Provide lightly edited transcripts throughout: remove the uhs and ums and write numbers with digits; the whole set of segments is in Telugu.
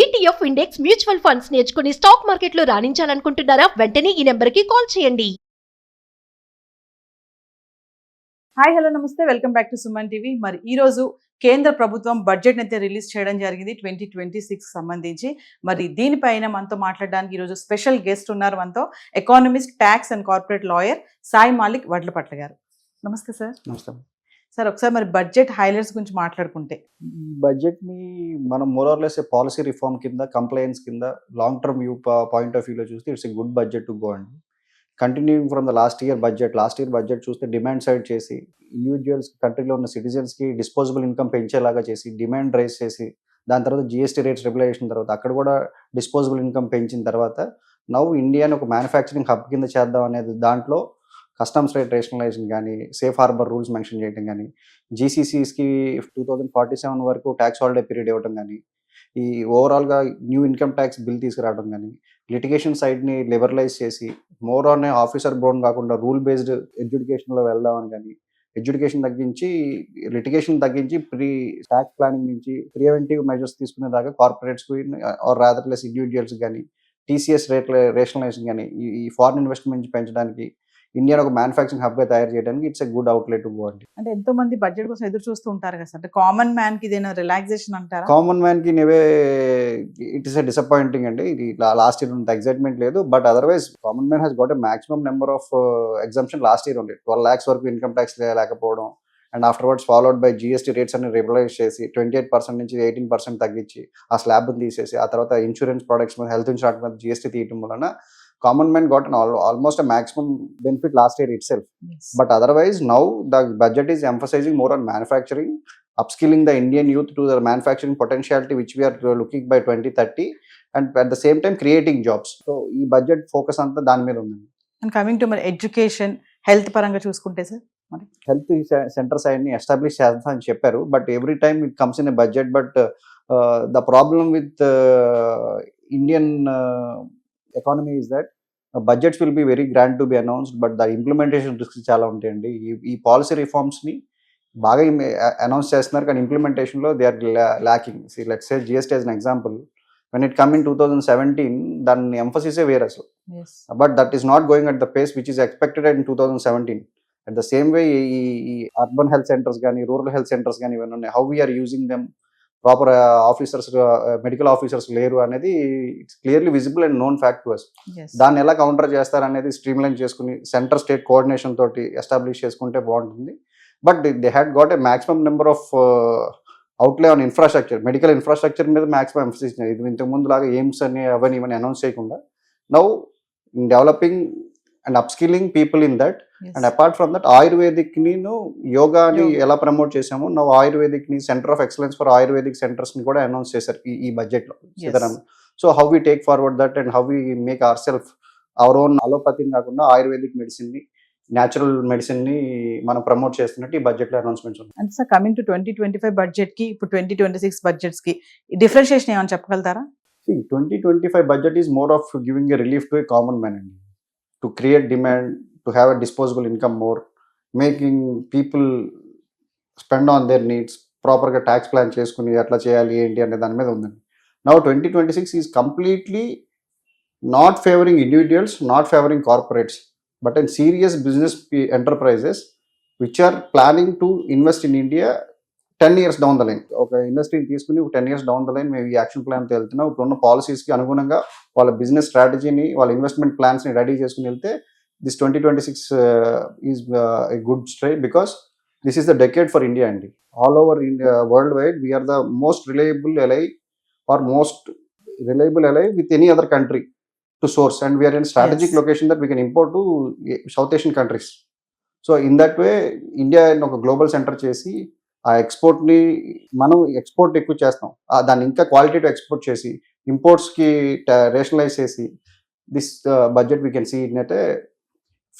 ఈటీఎఫ్ ఇండెక్స్ మ్యూచువల్ ఫండ్స్ నేర్చుకుని స్టాక్ మార్కెట్లో రాణించాలనుకుంటున్నారా? వెంటనే ఈ నెంబర్కి కాల్ చేయండి. హాయ్ హలో నమస్తే, welcome back to Suman TV. మరి ఈ రోజు కేంద్ర ప్రభుత్వం బడ్జెట్ అయితే రిలీజ్ చేయడం జరిగింది 2026 సంబంధించి. మరి దీనిపైన మనతో మాట్లాడడానికి ఈరోజు స్పెషల్ గెస్ట్ ఉన్నారు మనతో, economist, tax and corporate lawyer Sai Malik Vadlapatla గారు. నమస్తే సార్. నమస్తే. సార్, ఒకసారి మరి బడ్జెట్ హైలైట్స్ గురించి మాట్లాడుకుంటే, బడ్జెట్ని మనం మోరార్లెస్ పాలసీ రిఫార్మ్ కింద, కంప్లైన్స్ కింద, long term view point of వ్యూలో చూస్తే it's a good budget to go అండి. Continuing from the last year budget చూస్తే డిమాండ్ సైడ్ చేసి, ఇండివిజువల్స్, కంట్రీలో ఉన్న సిటిజన్స్కి డిస్పోజబుల్ ఇన్కమ్ పెంచేలాగా చేసి, డిమాండ్ రైజ్ చేసి, దాని తర్వాత జిఎస్టీ రేట్స్ రెగ్యులేషన్ తర్వాత అక్కడ కూడా డిస్పోజబుల్ ఇన్కమ్ పెంచిన తర్వాత నౌ ఇండియాని ఒక మ్యానుఫ్యాక్చరింగ్ హబ్ కింద చేద్దాం అనేది దాంట్లో కస్టమ్స్ రేట్ రేషనలైజేషన్ కానీ, సేఫ్ హార్బర్ రూల్స్ మెన్షన్ చేయడం కానీ, జీసీసీస్కి 2047 వరకు ట్యాక్స్ హాలిడే పీరియడ్ ఇవ్వడం కానీ, ఈ ఓవరాల్గా న్యూ ఇన్కమ్ ట్యాక్స్ బిల్ తీసుకురావడం కానీ, లిటిగేషన్ సైడ్ని లిబరలైజ్ చేసి మోర్ ఆన్ ఆఫీసర్ బోర్న్ కాకుండా రూల్ బేస్డ్ ఎడ్యుకేషన్లో వెళ్దామని కానీ, ఎడ్యుకేషన్ తగ్గించి లిటిగేషన్ తగ్గించి ట్యాక్స్ ప్లానింగ్ నుంచి ప్రివెంటివ్ మెజర్స్ తీసుకునేదాకా కార్పొరేట్స్కి ఆర్ రాదర్లెస్ ఇండివిజువల్స్ కానీ, టీసీఎస్ రేట్ రేషనలైజేషన్ కానీ, ఈ ఫారిన్ ఇన్వెస్ట్మెంట్ పెంచడానికి, ఇండియాలో ఒక మ్యానుఫ్యాక్చరింగ్ హబ్గా తయారు చేయడానికి it's a good outlet to go అండి. అంటే ఎంతో మంది బడ్జెట్ కోసం ఎదురు చూస్తూ ఉంటారు కదా సార్. అంటే కామన్ మ్యాన్ కి ఇదేనా రిలాక్సేషన్ అంటారా? కామన్ మ్యాన్ కి ఇట్ ఇస్ ఎ డిసప్పాయింటింగ్ అండి. ఇది లాస్ట్ ఇయర్ అంత ఎగ్జైట్మెంట్ లేదు, but otherwise common man he's got a maximum number of exemption last year ఉంది. 12 lakhs వరకు ఇన్కమ్ ట్యాక్స్ లేకపోవడం, and afterwards followed by GST rates అన్ని రెగ్యులైజ్ చేసి 28% నుంచి 18% తగ్గించి ఆ స్లాబ్ని తీసేసి, ఆ తర్వాత ఇన్సూరెన్స్ ప్రొడక్ట్స్ మీద, హెల్త్ ఇన్సూరెన్స్ మీద జిఎస్టీ తీయడం వలన common man got almost a maximum benefit last year itself. Yes. But otherwise now the budget is emphasizing more on manufacturing, upskilling the Indian youth to the manufacturing potentiality which we are looking by 2030, and at the same time creating jobs. So ee budget focus anta dani meeda undi. And coming to మరి ఎడ్యుకేషన్, హెల్త్ పరంగా చూసుకుంటే సార్, మరి హెల్త్ సెంటర్స్ అన్ని ఎస్టాబ్లిష్ చేస్తా అని చెప్పారు, but every time it comes in a budget. But the problem with Indian economy is that budgets will be very grand to be announced, but the implementation risks చాలా ఉంటాయండి. ఈ పాలసీ రిఫార్మ్స్ని బాగా అనౌన్స్ చేస్తున్నారు, కానీ ఇంప్లిమెంటేషన్లో they are lacking. Let's say GST as an example, when it come in 2017 దాని ఎంఫసిసే వేరే అసలు, but that is not going at the pace which is expected in 2017. At the same way ఈ అర్బన్ హెల్త్ సెంటర్స్ కానీ, రూరల్ హెల్త్ సెంటర్స్ కానీ ఇవన్నీ ఉన్నాయి. How we are using them, proper officers, medical officers లేరు అనేది it's clearly visible and known fact to us. దాన్ని ఎలా కౌంటర్ చేస్తారనేది స్ట్రీమ్లైన్ చేసుకుని సెంటర్ స్టేట్ కోఆర్డినేషన్ తోటి ఎస్టాబ్లిష్ చేసుకుంటే బాగుంటుంది. But they had got a maximum number of అవుట్లే on infrastructure, medical infrastructure మీద మాక్సిమం ఎంఫసిస్. ఇది ఇంతకుముందు లాగా ఎయిమ్స్ అని అవన్నీ ఇవన్నీ అనౌన్స్ చేయకుండా now in developing and upskilling people in that. And apart from that ayurvedic ని, యోగాని ఎలా ప్రమోట్ చేసామో నవ్వు ఆయుర్వేదిక్ ని, centre of excellence for ayurvedic centres ని కూడా అనౌన్స్ చేశారు ఈ బడ్జెట్ లో. So how we take forward that and how we make our self our own అలోపతిని కాకుండా ఆయుర్వేదిక్ మెడిసిన్ ని, న్యాచురల్ మెడిసిన్ ని మనం ప్రమోట్ చేస్తున్నట్టు ఈ బడ్జెట్ లో అనౌన్స్మెంట్స్ ఉన్నాయి. అంటే సార్, కమింగ్ టు 2025 బడ్జెట్ కి ఇప్పుడు 2026 బడ్జెట్స్ కి డిఫరెన్షియేషన్ ఏమైనా చెప్పగలుగుతారా? 2025 budget is more of giving a relief to a common man అండి, to create demand, to have a disposable income more, making people spend on their needs, ప్రాపర్గా ట్యాక్స్ ప్లాన్ చేసుకుని ఎట్లా చేయాలి ఏంటి అనే దాని మీద ఉందండి. Now 2026 is completely not favouring individuals, not favouring corporates, but and serious business enterprises which are planning to invest in India 10 years down the line. ఒక ఇండస్ట్రీని తీసుకుని 10 years డౌన్ ద లైన్ మేము ఈ యాక్షన్ ప్లాన్తో వెళ్తున్నాం. ఇప్పుడున్న పాలసీస్కి అనుగుణంగా వాళ్ళ బిజినెస్ స్ట్రాటజీని, వాళ్ళ ఇన్వెస్ట్మెంట్ ప్లాన్స్ని రెడీ చేసుకుని వెళ్తే this 2026 is a good stride, because this is the decade for India and all over India, worldwide we are the most reliable ally or most reliable ally with any other country to source, and we are in strategic location that we can import to South Asian countries. So in that way India ఒక గ్లోబల్ సెంటర్ చేసి ఆ ఎక్స్పోర్ట్ని మనం ఎక్స్పోర్ట్ ఎక్కువ చేస్తాం, దాన్ని ఇంకా క్వాలిటీతో ఎక్స్పోర్ట్ చేసి ఇంపోర్ట్స్కి రేషనలైజ్ చేసి this budget we can see in అంటే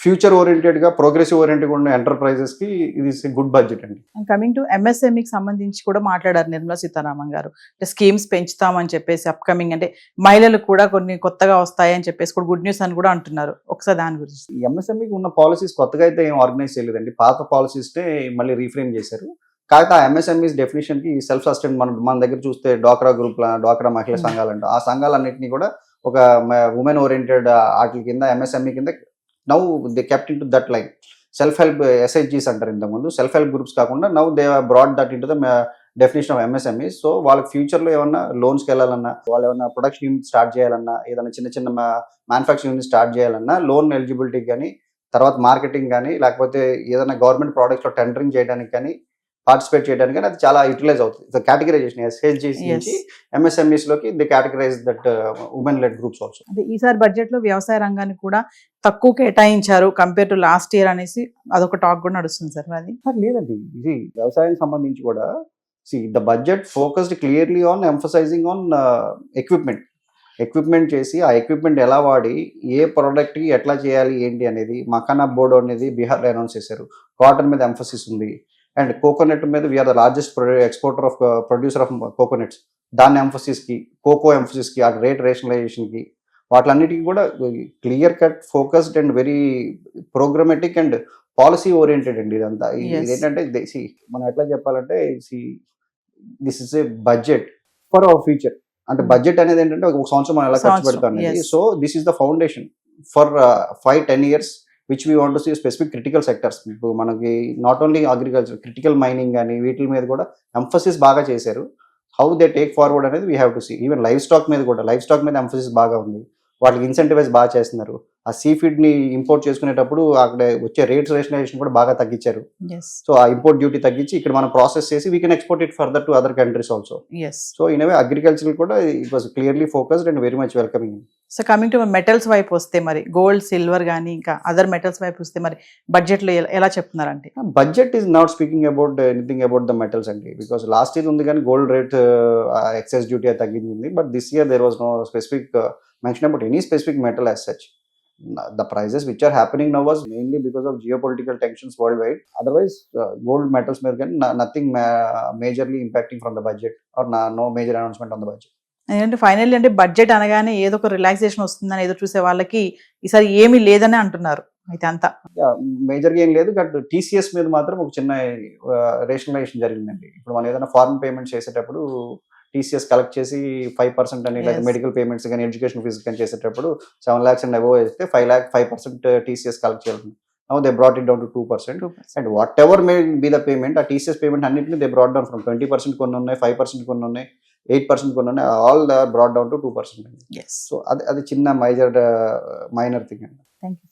ఫ్యూచర్ ఓరియంటెడ్గా, ప్రోగ్రెసివ్ ఓరియంటెడ్గా ఉన్న ఎంటర్ప్రైజెస్కి ఇది గుడ్ బడ్జెట్ అండి. కమింగ్ టు ఎంఎస్ఎంఈకి సంబంధించి కూడా మాట్లాడారు నిర్మలా సీతారామన్ గారు. అంటే స్కీమ్స్ పెంచుతామని చెప్పేసి అప్కమింగ్, అంటే మహిళలు కూడా కొన్ని కొత్తగా వస్తాయని చెప్పేసి కూడా గుడ్ న్యూస్ అని కూడా అంటున్నారు. ఒకసారి దాని గురించి. ఎంఎస్ఎంఈకి ఉన్న పాలసీస్ కొత్తగా అయితే ఏం ఆర్గనైజ్ చేయలేదండి, పాత పాలసీస్నే మళ్ళీ రీఫ్రేమ్ చేశారు. కాకపోతే ఆ ఎంఎస్ఎంఈస్ డెఫినేషన్ కి సెల్ఫ్ సస్టైన్ మన దగ్గర చూస్తే డ్వాక్రా గ్రూప్ డ్వాక్రా మహిళా సంఘాలంట ఆ సంఘాలన్నింటినీ కూడా ఒక ఉమెన్ ఓరియంటెడ్ వాటి కింద ఎంఎస్ఎంఈ కింద now they kept in to that line self help ఎస్హెచ్జీస్ అంటారు ఇంతకుముందు సెల్ఫ్ హెల్ప్ గ్రూప్స్ కాకుండా now they brought that in to the definition of MSME. So వాళ్ళకి ఫ్యూచర్లో ఏమన్నా లోన్స్కి వెళ్ళాలన్నా వాళ్ళు ఏమన్నా ప్రొడక్షన్ యూనిట్ స్టార్ట్ చేయాలన్నా ఏదైనా చిన్న చిన్న మ్యానుఫ్యాక్చరింగ్ యూనిట్ స్టార్ట్ చేయాలన్నా లోన్ ఎలిజిబిలిటీ కానీ తర్వాత మార్కెటింగ్ కానీ లేకపోతే ఏదైనా గవర్నమెంట్ ప్రోడక్ట్స్లో టెండరింగ్ చేయడానికి కానీ పార్టిసిపేట్ చేయడానికి కానీ అది చాలా యూటిలైజ్ అవుతుంది. కేటగిరైజేషన్ ఎస్హెచ్జీస్ నుంచి ఎంఎస్ఎంఈస్ లోకి the categorise that women lead groups also. అంటే ఈసారి బడ్జెట్ లో వ్యవసాయ రంగానికి కూడా తక్కువ కేటాయించారు కంపేర్ టు లాస్ట్ ఇయర్ అనేసి అదొక టాక్ కూడా నడుస్తుంది సార్. అది లేదండి, ఇది వ్యవసాయం సంబంధించి కూడా the budget focused clearly on emphasising on equipment చేసి ఆ ఎక్విప్మెంట్ ఎలా వాడి ఏ ప్రోడక్ట్కి ఎట్లా చేయాలి ఏంటి అనేది మకానా బోర్డు అనేది బీహార్లో అనౌన్స్ చేశారు. కాటన్ మీద ఎంఫసిస్ ఉంది అండ్ కోకోనట్ మీద we are the largest exporter of producer of coconuts. దాని ఎంఫసిస్కి కోకో ఎంఫసిస్కి ఆ రేట్ రేషనలైజేషన్కి వాటిలన్నిటికీ కూడా clear cut focused and very programmatic and policy oriented అండి ఇదంతా. ఇదేంటంటే మనం ఎట్లా చెప్పాలంటే this is a budget for our future. అంటే బడ్జెట్ అనేది ఏంటంటే ఒక సంవత్సరం మనం ఎలా ఖర్చు పెడతాం అనేది. So this is the foundation for 5-10 years which we want to see specific critical sectors. ఇప్పుడు మనకి not only agriculture critical mining కానీ వీటి మీద కూడా ఎంఫసిస్ బాగా చేశారు. హౌ దే టేక్ ఫార్వర్డ్ అనేది we have to see. Even livestock మీద ఎంఫసిస్ బాగా ఉంది. వాటికి ఇన్సెంటివైజ్ బాగా చేస్తున్నారు. ఆ సీ ఫీడ్ ని ఇంపోర్ట్ చేసుకునేటప్పుడు అక్కడ వచ్చే రేట్స్ రేషనలైజేషన్ కూడా బాగా తగ్గించారు. సో ఆ ఇంపోర్ట్ డ్యూటీ తగ్గించి ఇక్కడ మనం ప్రాసెస్ చేసి we can export it further to other countries also. So in a way agriculture కూడా it was clearly focused and very much welcoming. So coming to metals వైపు వస్తే మరి గోల్డ్ సిల్వర్ కానీ ఇంకా అదర్ మెటల్స్ వైపు వస్తే మరి బడ్జెట్ లో ఎలా చెప్తున్నారంటే budget is not speaking about anything about the metals అండి. బికాస్ లాస్ట్ ఇయర్ ఉంది కానీ గోల్డ్ రేట్ ఎక్సైజ్ డ్యూటీ తగ్గింది. But this year there was no specific mention about any specific metal as such. The prices which are happening now was mainly because of geopolitical tensions worldwide. Otherwise, gold metals may get nothing majorly impacting from the budget or no major announcement on the budget. అంటే ఫైనల్లీ అంటే బడ్జెట్ అనగానే ఏదో ఒక రిలాక్సేషన్ వస్తుందని ఏదో చూసే వాళ్ళకి ఈసారి ఏమీ లేదని అంటున్నారు. అయితే అంతా మేజర్గా ఏం లేదు. బట్ టీసీఎస్ మీద మాత్రం ఒక చిన్న రేషనలైజేషన్ జరిగిందండి. ఇప్పుడు మనం ఏదైనా ఫారెన్ పేమెంట్స్ చేసేటప్పుడు టీసీఎస్ కలెక్ట్ చేసి 5% అని లేదా మెడికల్ పేమెంట్స్ కానీ ఎడ్యుకేషన్ ఫీజు కానీ చేసేటప్పుడు 7 lakhs అండ్ అబోవ్ వేస్తే 5% టీసీఎస్ కలెక్ట్ చేయాలి. Now they brought it down to 2%. And what ever may be the payment ఆ టీసీఎస్ పేమెంట్ అన్నింటినీ దే బ్రాట్ డౌన్ ఫ్రమ్ 20% కొన్ని ఉన్నాయి, 5% కొన్ని ఉన్నాయి, 8% కొన్ని ఉన్నాయి, all they brought down to 2%. So అది చిన్న మైనర్ థింగ్ అండి. Thank you.